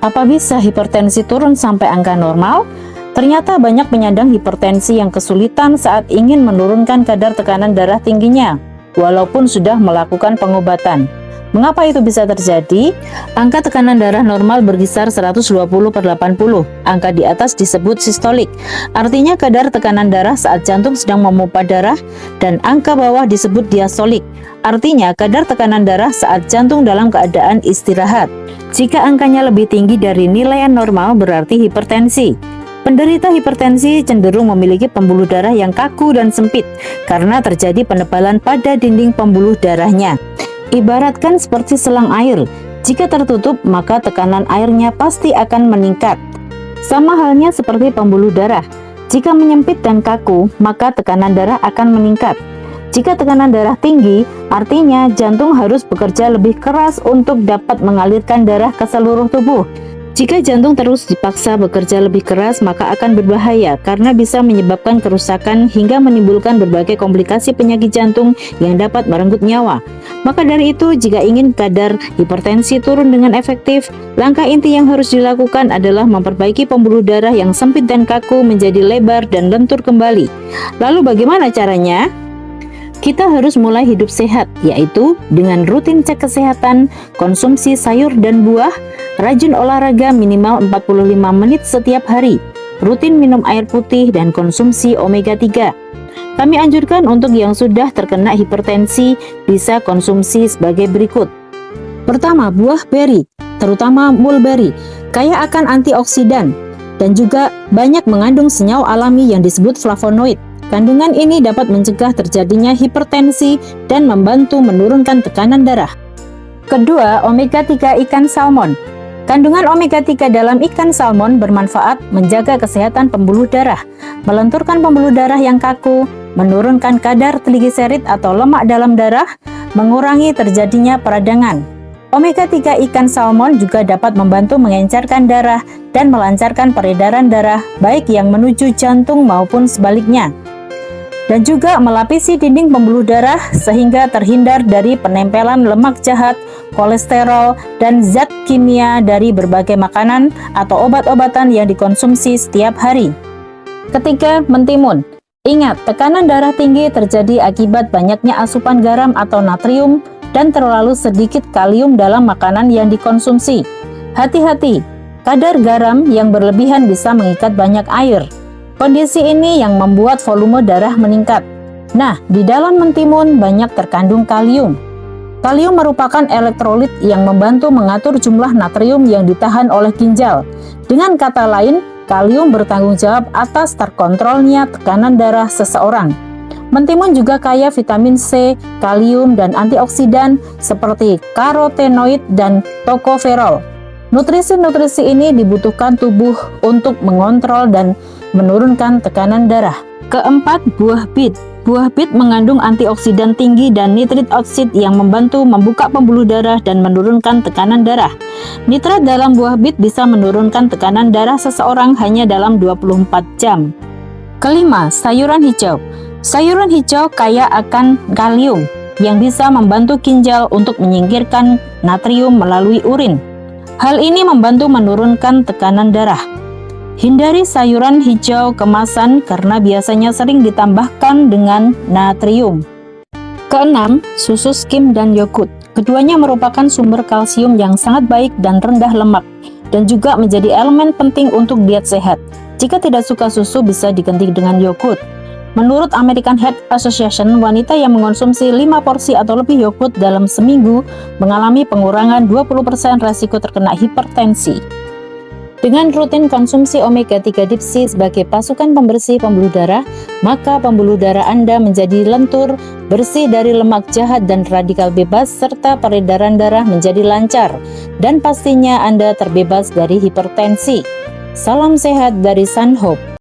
Apa bisa hipertensi turun sampai angka normal? Ternyata banyak penyandang hipertensi yang kesulitan saat ingin menurunkan kadar tekanan darah tingginya, walaupun sudah melakukan pengobatan. Mengapa itu bisa terjadi? Angka tekanan darah normal berkisar 120/80. Angka di atas disebut sistolik, artinya kadar tekanan darah saat jantung sedang memompa darah, dan angka bawah disebut diastolik, artinya kadar tekanan darah saat jantung dalam keadaan istirahat. Jika angkanya lebih tinggi dari nilai normal berarti hipertensi. Penderita hipertensi cenderung memiliki pembuluh darah yang kaku dan sempit karena terjadi penebalan pada dinding pembuluh darahnya. Ibaratkan seperti selang air, jika tertutup maka tekanan airnya pasti akan meningkat. Sama halnya seperti pembuluh darah, jika menyempit dan kaku maka tekanan darah akan meningkat. Jika tekanan darah tinggi, artinya jantung harus bekerja lebih keras untuk dapat mengalirkan darah ke seluruh tubuh. Jika jantung terus dipaksa bekerja lebih keras, maka akan berbahaya karena bisa menyebabkan kerusakan hingga menimbulkan berbagai komplikasi penyakit jantung yang dapat merenggut nyawa. Maka dari itu, jika ingin kadar hipertensi turun dengan efektif, langkah inti yang harus dilakukan adalah memperbaiki pembuluh darah yang sempit dan kaku menjadi lebar dan lentur kembali. Lalu bagaimana caranya? Kita harus mulai hidup sehat, yaitu dengan rutin cek kesehatan, konsumsi sayur dan buah, rajin olahraga minimal 45 menit setiap hari, rutin minum air putih, dan konsumsi omega 3. Kami anjurkan untuk yang sudah terkena hipertensi bisa konsumsi sebagai berikut. Pertama, buah beri, terutama mulberry, kaya akan antioksidan dan juga banyak mengandung senyawa alami yang disebut flavonoid. Kandungan ini dapat mencegah terjadinya hipertensi dan membantu menurunkan tekanan darah. Kedua, omega 3 ikan salmon. Kandungan omega 3 dalam ikan salmon bermanfaat menjaga kesehatan pembuluh darah, melenturkan pembuluh darah yang kaku, menurunkan kadar trigliserid atau lemak dalam darah, mengurangi terjadinya peradangan. Omega 3 ikan salmon juga dapat membantu mengencerkan darah dan melancarkan peredaran darah baik yang menuju jantung maupun sebaliknya, dan juga melapisi dinding pembuluh darah sehingga terhindar dari penempelan lemak jahat, kolesterol, dan zat kimia dari berbagai makanan atau obat-obatan yang dikonsumsi setiap hari. Ketiga, mentimun. Ingat, tekanan darah tinggi terjadi akibat banyaknya asupan garam atau natrium dan terlalu sedikit kalium dalam makanan yang dikonsumsi. Hati-hati, kadar garam yang berlebihan bisa mengikat banyak air. Kondisi ini yang membuat volume darah meningkat. Nah, di dalam mentimun banyak terkandung kalium. Kalium merupakan elektrolit yang membantu mengatur jumlah natrium yang ditahan oleh ginjal. Dengan kata lain, kalium bertanggung jawab atas terkontrolnya tekanan darah seseorang. Mentimun juga kaya vitamin C, kalium, dan antioksidan seperti karotenoid dan tokoferol. Nutrisi-nutrisi ini dibutuhkan tubuh untuk mengontrol dan menurunkan tekanan darah. Keempat, buah bit. Buah bit mengandung antioksidan tinggi dan nitrit oksid yang membantu membuka pembuluh darah dan menurunkan tekanan darah. Nitrat dalam buah bit bisa menurunkan tekanan darah seseorang hanya dalam 24 jam. Kelima, sayuran hijau. Sayuran hijau kaya akan kalium yang bisa membantu ginjal untuk menyingkirkan natrium melalui urin. Hal ini membantu menurunkan tekanan darah. Hindari sayuran hijau kemasan karena biasanya sering ditambahkan dengan natrium. Keenam, susu skim dan yogurt. Keduanya merupakan sumber kalsium yang sangat baik dan rendah lemak, dan juga menjadi elemen penting untuk diet sehat. Jika tidak suka susu, bisa diganti dengan yogurt. Menurut American Heart Association, wanita yang mengonsumsi 5 porsi atau lebih yogurt dalam seminggu mengalami pengurangan 20% resiko terkena hipertensi. Dengan rutin konsumsi omega 3 deep sea sebagai pasukan pembersih pembuluh darah, maka pembuluh darah Anda menjadi lentur, bersih dari lemak jahat dan radikal bebas, serta peredaran darah menjadi lancar, dan pastinya Anda terbebas dari hipertensi. Salam sehat dari Sun Hope.